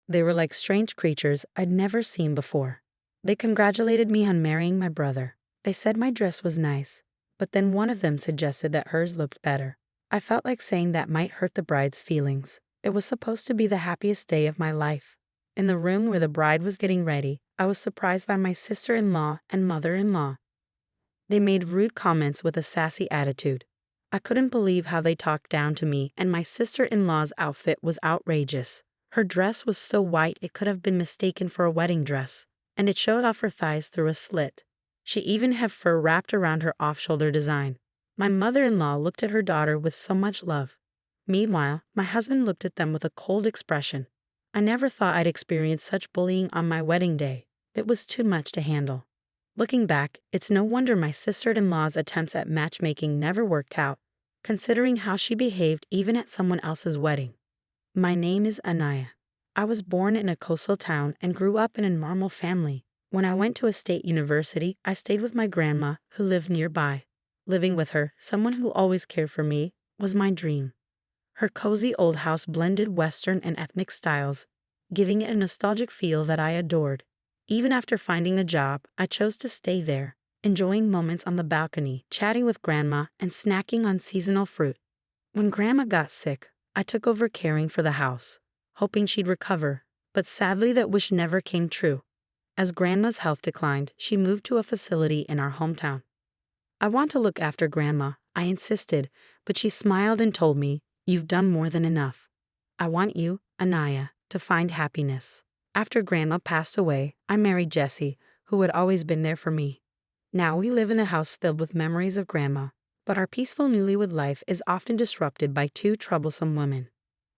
They were like strange creatures I'd never seen before. They congratulated me on marrying my brother. They said my dress was nice, but then one of them suggested that hers looked better. I felt like saying that might hurt the bride's feelings. It was supposed to be the happiest day of my life. In the room where the bride was getting ready, I was surprised by my sister-in-law and mother-in-law. They made rude comments with a sassy attitude. I couldn't believe how they talked down to me, and my sister-in-law's outfit was outrageous. Her dress was so white it could have been mistaken for a wedding dress, and it showed off her thighs through a slit. She even had fur wrapped around her off-shoulder design. My mother-in-law looked at her daughter with so much love. Meanwhile, my husband looked at them with a cold expression. I never thought I'd experience such bullying on my wedding day. It was too much to handle. Looking back, it's no wonder my sister-in-law's attempts at matchmaking never worked out, considering how she behaved even at someone else's wedding. My name is Anaya. I was born in a coastal town and grew up in a normal family. When I went to a state university, I stayed with my grandma, who lived nearby. Living with her, someone who always cared for me, was my dream. Her cozy old house blended Western and ethnic styles, giving it a nostalgic feel that I adored. Even after finding a job, I chose to stay there, enjoying moments on the balcony, chatting with grandma, and snacking on seasonal fruit. When grandma got sick, I took over caring for the house, hoping she'd recover, but sadly that wish never came true. As grandma's health declined, she moved to a facility in our hometown. I want to look after grandma, I insisted, but she smiled and told me, "You've done more than enough. I want you, Anaya, to find happiness." After grandma passed away, I married Jesse, who had always been there for me. Now we live in a house filled with memories of grandma, but our peaceful newlywed life is often disrupted by two troublesome women.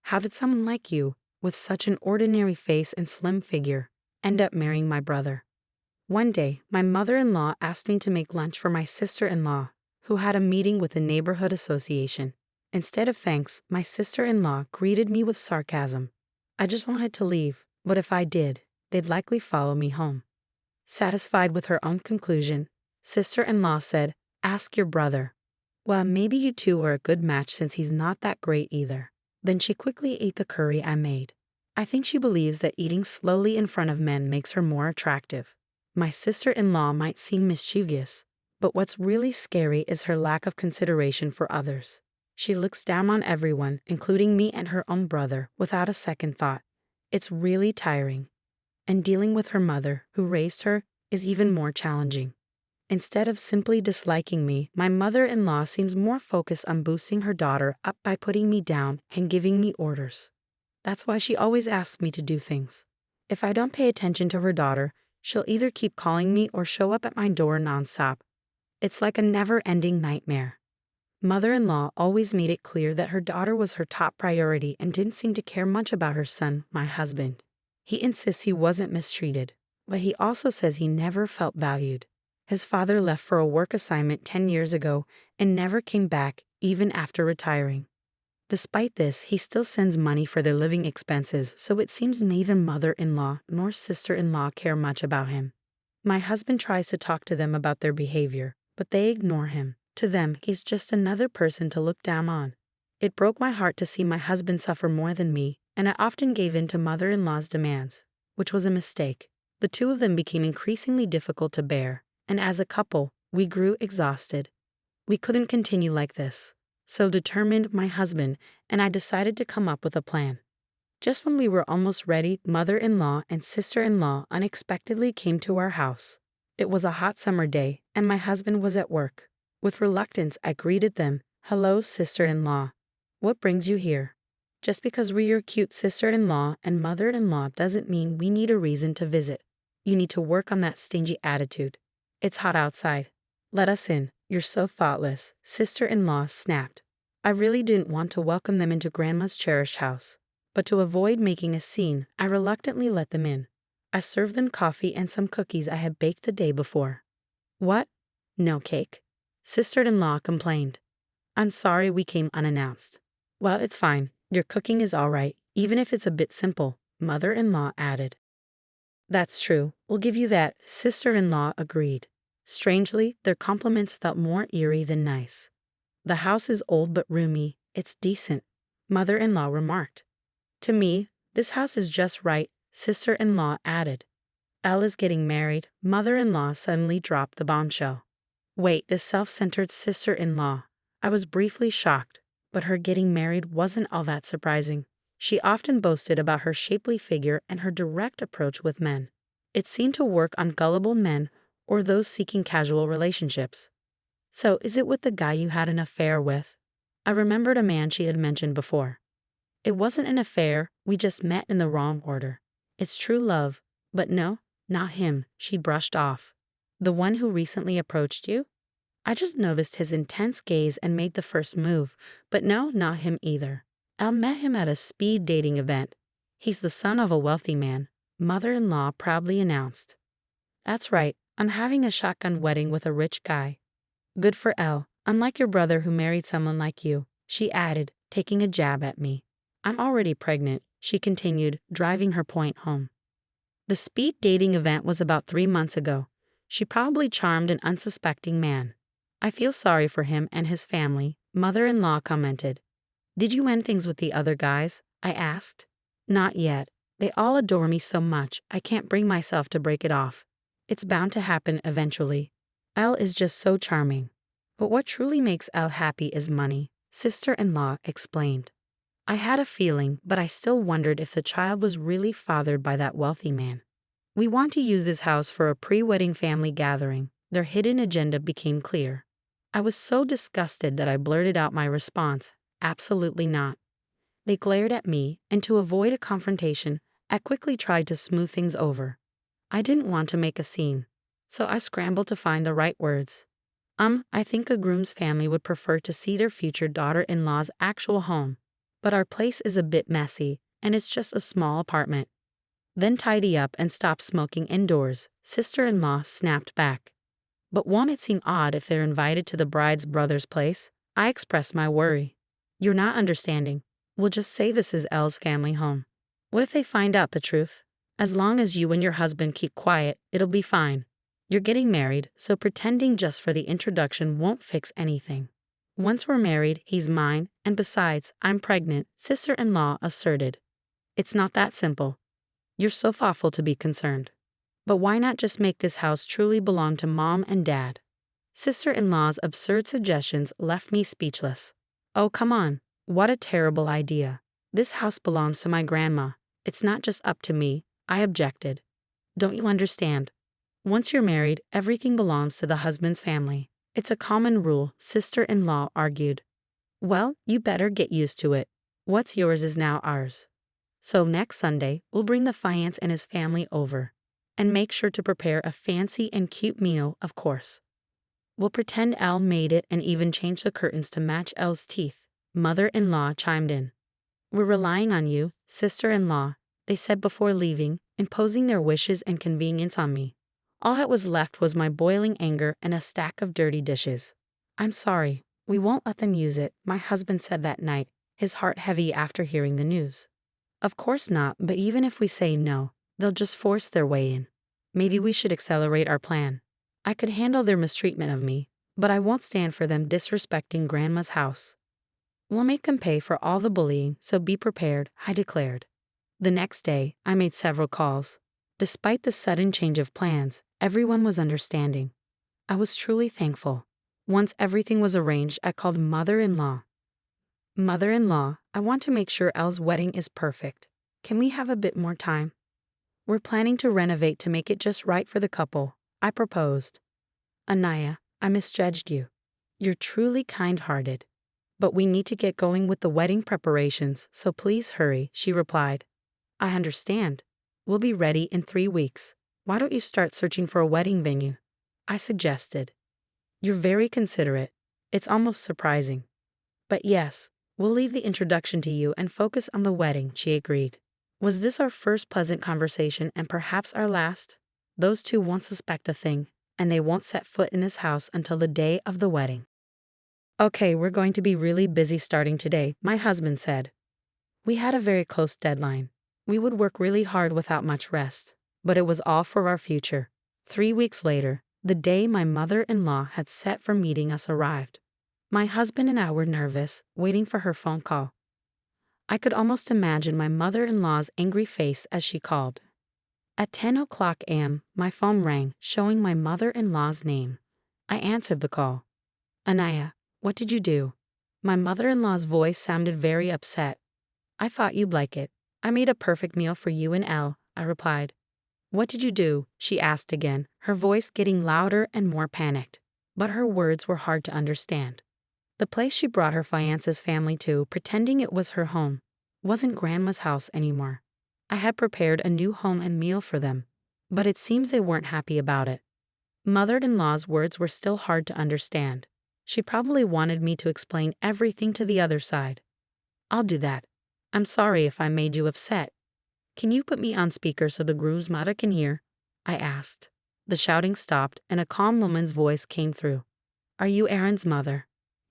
How did someone like you, with such an ordinary face and slim figure, end up marrying my brother? One day, my mother-in-law asked me to make lunch for my sister-in-law, who had a meeting with the neighborhood association. Instead of thanks, my sister-in-law greeted me with sarcasm. I just wanted to leave, but if I did, they'd likely follow me home. Satisfied with her own conclusion, sister-in-law said, "Ask your brother." Well, maybe you two are a good match since he's not that great either. Then she quickly ate the curry I made. I think she believes that eating slowly in front of men makes her more attractive. My sister-in-law might seem mischievous, but what's really scary is her lack of consideration for others. She looks down on everyone, including me and her own brother, without a second thought. It's really tiring. And dealing with her mother, who raised her, is even more challenging. Instead of simply disliking me, my mother-in-law seems more focused on boosting her daughter up by putting me down and giving me orders. That's why she always asks me to do things. If I don't pay attention to her daughter, she'll either keep calling me or show up at my door nonstop. It's like a never-ending nightmare. Mother-in-law always made it clear that her daughter was her top priority and didn't seem to care much about her son, my husband. He insists he wasn't mistreated, but he also says he never felt valued. His father left for a work assignment 10 years ago and never came back, even after retiring. Despite this, he still sends money for their living expenses, so it seems neither mother-in-law nor sister-in-law care much about him. My husband tries to talk to them about their behavior, but they ignore him. To them, he's just another person to look down on. It broke my heart to see my husband suffer more than me, and I often gave in to mother-in-law's demands, which was a mistake. The two of them became increasingly difficult to bear, and as a couple, we grew exhausted. We couldn't continue like this. So determined my husband and I decided to come up with a plan. Just when we were almost ready, mother-in-law and sister-in-law unexpectedly came to our house. It was a hot summer day, and my husband was at work. With reluctance, I greeted them. "Hello, sister-in-law. What brings you here?" Just because we're your cute sister-in-law and mother-in-law doesn't mean we need a reason to visit. You need to work on that stingy attitude. It's hot outside. Let us in. You're so thoughtless, sister-in-law snapped. I really didn't want to welcome them into Grandma's cherished house, but to avoid making a scene, I reluctantly let them in. I served them coffee and some cookies I had baked the day before. "What? No cake?" Sister-in-law complained. "I'm sorry we came unannounced." "Well, it's fine. Your cooking is all right, even if it's a bit simple," mother-in-law added. "That's true. We'll give you that," sister-in-law agreed. Strangely, their compliments felt more eerie than nice. "The house is old but roomy. It's decent," mother-in-law remarked. "To me, this house is just right. sister-in-law added. Elle is getting married. Mother-in-law suddenly dropped the bombshell. Wait, this self-centered sister-in-law. I was briefly shocked, but her getting married wasn't all that surprising. She often boasted about her shapely figure and her direct approach with men. It seemed to work on gullible men or those seeking casual relationships. So, is it with the guy you had an affair with? I remembered a man she had mentioned before. It wasn't an affair, we just met in the wrong order. It's true love, but no, not him, she brushed off. The one who recently approached you? I just noticed his intense gaze and made the first move, but no, not him either. I met him at a speed dating event. He's the son of a wealthy man, mother-in-law proudly announced. That's right, I'm having a shotgun wedding with a rich guy. Good for Elle, unlike your brother who married someone like you, she added, taking a jab at me. I'm already pregnant, she continued, driving her point home. The speed dating event was about 3 months ago. She probably charmed an unsuspecting man. I feel sorry for him and his family, mother-in-law commented. Did you end things with the other guys? I asked. Not yet. They all adore me so much, I can't bring myself to break it off. It's bound to happen eventually. Elle is just so charming. But what truly makes Elle happy is money, sister-in-law explained. I had a feeling, but I still wondered if the child was really fathered by that wealthy man. We want to use this house for a pre-wedding family gathering. Their hidden agenda became clear. I was so disgusted that I blurted out my response, absolutely not. They glared at me, and to avoid a confrontation, I quickly tried to smooth things over. I didn't want to make a scene, so I scrambled to find the right words. I think a groom's family would prefer to see their future daughter-in-law's actual home. But our place is a bit messy, and it's just a small apartment. Then tidy up and stop smoking indoors, sister-in-law snapped back. But won't it seem odd if they're invited to the bride's brother's place? I expressed my worry. You're not understanding. We'll just say this is Elle's family home. What if they find out the truth? As long as you and your husband keep quiet, it'll be fine. You're getting married, so pretending just for the introduction won't fix anything. Once we're married, he's mine, and besides, I'm pregnant, sister-in-law asserted. It's not that simple. You're so thoughtful to be concerned. But why not just make this house truly belong to mom and dad? Sister-in-law's absurd suggestions left me speechless. Oh, come on. What a terrible idea. This house belongs to my grandma. It's not just up to me, I objected. Don't you understand? Once you're married, everything belongs to the husband's family. It's a common rule, sister-in-law argued. Well, you better get used to it. What's yours is now ours. So next Sunday, we'll bring the fiance and his family over. And make sure to prepare a fancy and cute meal, of course. We'll pretend Elle made it and even change the curtains to match Elle's teeth, mother-in-law chimed in. We're relying on you, sister-in-law, they said before leaving, imposing their wishes and convenience on me. All that was left was my boiling anger and a stack of dirty dishes. I'm sorry, we won't let them use it, my husband said that night, his heart heavy after hearing the news. Of course not, but even if we say no, they'll just force their way in. Maybe we should accelerate our plan. I could handle their mistreatment of me, but I won't stand for them disrespecting Grandma's house. We'll make them pay for all the bullying, so be prepared, I declared. The next day, I made several calls. Despite the sudden change of plans, everyone was understanding. I was truly thankful. Once everything was arranged, I called mother-in-law. Mother-in-law, I want to make sure Elle's wedding is perfect. Can we have a bit more time? We're planning to renovate to make it just right for the couple, I proposed. Anaya, I misjudged you. You're truly kind-hearted. But we need to get going with the wedding preparations, so please hurry, she replied. I understand. We'll be ready in 3 weeks. Why don't you start searching for a wedding venue? I suggested. You're very considerate. It's almost surprising. But yes, we'll leave the introduction to you and focus on the wedding, she agreed. Was this our first pleasant conversation and perhaps our last? Those two won't suspect a thing, and they won't set foot in this house until the day of the wedding. Okay, we're going to be really busy starting today, my husband said. We had a very close deadline. We would work really hard without much rest, but it was all for our future. 3 weeks later, the day my mother-in-law had set for meeting us arrived. My husband and I were nervous, waiting for her phone call. I could almost imagine my mother-in-law's angry face as she called. At 10 o'clock a.m., my phone rang, showing my mother-in-law's name. I answered the call. Anaya, what did you do? My mother-in-law's voice sounded very upset. I thought you'd like it. I made a perfect meal for you and Elle, I replied. What did you do? She asked again, her voice getting louder and more panicked. But her words were hard to understand. The place she brought her fiance's family to, pretending it was her home, wasn't Grandma's house anymore. I had prepared a new home and meal for them, but it seems they weren't happy about it. Mother-in-law's words were still hard to understand. She probably wanted me to explain everything to the other side. I'll do that. I'm sorry if I made you upset. Can you put me on speaker so the groom's mother can hear? I asked. The shouting stopped and a calm woman's voice came through. Are you Aaron's mother?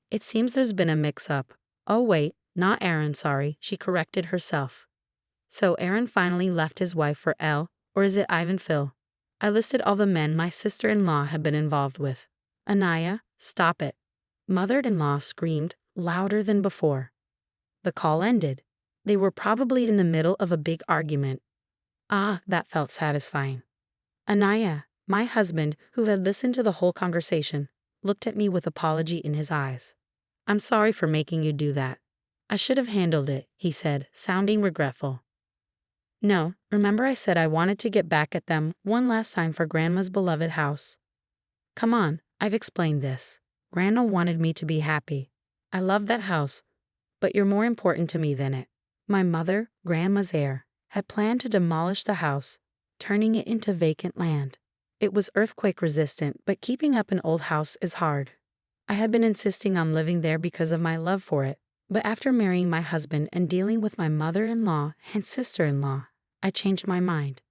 It seems there's been a mix-up. Oh wait, not Aaron, sorry, she corrected herself. So Aaron finally left his wife for Elle, or is it Ivan Phil? I listed all the men my sister-in-law had been involved with. Anaya, stop it. Mother-in-law screamed, louder than before. The call ended. They were probably in the middle of a big argument. Ah, that felt satisfying. Anaya, my husband, who had listened to the whole conversation, looked at me with apology in his eyes. I'm sorry for making you do that. I should have handled it, he said, sounding regretful. No, remember I said I wanted to get back at them one last time for Grandma's beloved house. Come on, I've explained this. Grandma wanted me to be happy. I love that house, but you're more important to me than it. My mother, Grandma's heir, had planned to demolish the house, turning it into vacant land. It was earthquake resistant, but keeping up an old house is hard. I had been insisting on living there because of my love for it, but after marrying my husband and dealing with my mother-in-law and sister-in-law, I changed my mind.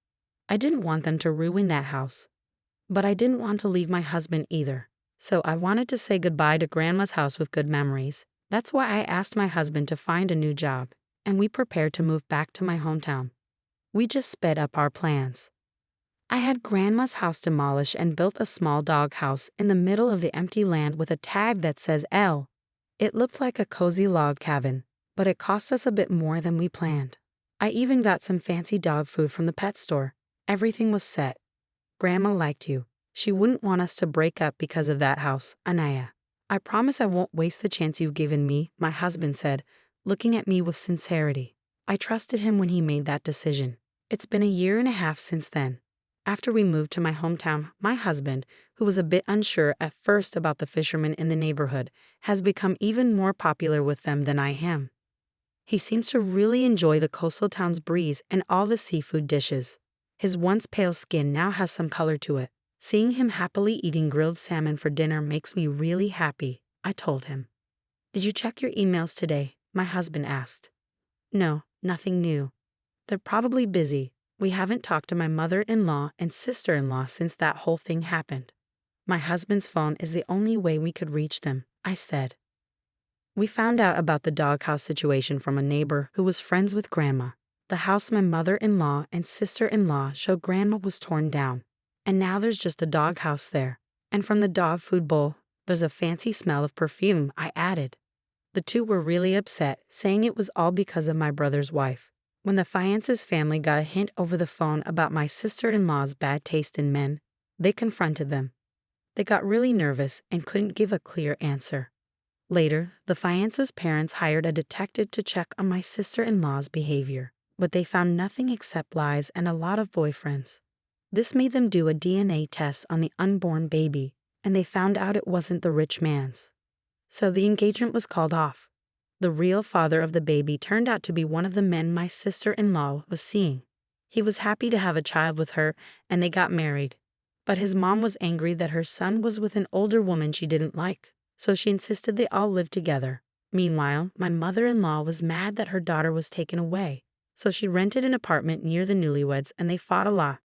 I didn't want them to ruin that house, but I didn't want to leave my husband either. So I wanted to say goodbye to Grandma's house with good memories. That's why I asked my husband to find a new job, and we prepared to move back to my hometown. We just sped up our plans. I had Grandma's house demolished and built a small dog house in the middle of the empty land with a tag that says L. It looked like a cozy log cabin, but it cost us a bit more than we planned. I even got some fancy dog food from the pet store. Everything was set. Grandma liked you. She wouldn't want us to break up because of that house, Anaya. I promise I won't waste the chance you've given me, my husband said, looking at me with sincerity. I trusted him when he made that decision. It's been a year and a half since then. After we moved to my hometown, my husband, who was a bit unsure at first about the fishermen in the neighborhood, has become even more popular with them than I am. He seems to really enjoy the coastal town's breeze and all the seafood dishes. His once pale skin now has some color to it. Seeing him happily eating grilled salmon for dinner makes me really happy, I told him. Did you check your emails today? My husband asked. No, nothing new. They're probably busy. We haven't talked to my mother-in-law and sister-in-law since that whole thing happened. My husband's phone is the only way we could reach them, I said. We found out about the doghouse situation from a neighbor who was friends with Grandma. The house my mother-in-law and sister-in-law showed Grandma was torn down, and now there's just a doghouse there. And from the dog food bowl, there's a fancy smell of perfume, I added. The two were really upset, saying it was all because of my brother's wife. When the fiance's family got a hint over the phone about my sister-in-law's bad taste in men, they confronted them. They got really nervous and couldn't give a clear answer. Later, the fiance's parents hired a detective to check on my sister-in-law's behavior, but they found nothing except lies and a lot of boyfriends. This made them do a DNA test on the unborn baby, and they found out it wasn't the rich man's. So the engagement was called off. The real father of the baby turned out to be one of the men my sister-in-law was seeing. He was happy to have a child with her, and they got married. But his mom was angry that her son was with an older woman she didn't like, so she insisted they all live together. Meanwhile, my mother-in-law was mad that her daughter was taken away, so she rented an apartment near the newlyweds and they fought a lot.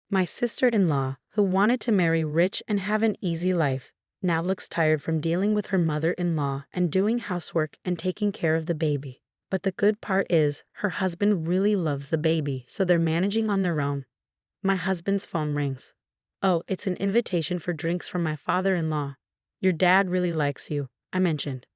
My sister-in-law, who wanted to marry rich and have an easy life, now looks tired from dealing with her mother-in-law and doing housework and taking care of the baby. But the good part is, her husband really loves the baby, so they're managing on their own. My husband's phone rings. Oh, it's an invitation for drinks from my father-in-law. Your dad really likes you, I mentioned.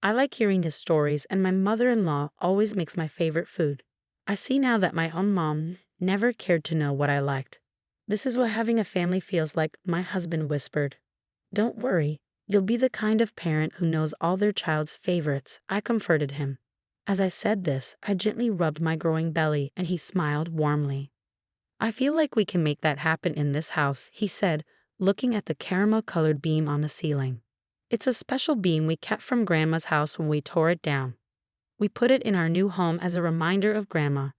I like hearing his stories, and my mother-in-law always makes my favorite food. I see now that my own mom never cared to know what I liked. "This is what having a family feels like," my husband whispered. "Don't worry, you'll be the kind of parent who knows all their child's favorites," I comforted him. As I said this, I gently rubbed my growing belly, and he smiled warmly. "I feel like we can make that happen in this house," he said, looking at the caramel-colored beam on the ceiling. "It's a special beam we kept from Grandma's house when we tore it down. We put it in our new home as a reminder of Grandma.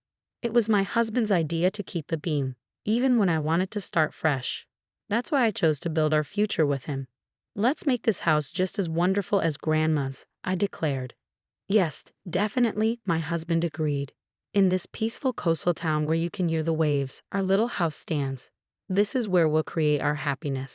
It was my husband's idea to keep the beam, even when I wanted to start fresh. That's why I chose to build our future with him. Let's make this house just as wonderful as Grandma's," I declared. "Yes, definitely," my husband agreed. "In this peaceful coastal town where you can hear the waves, our little house stands. This is where we'll create our happiness."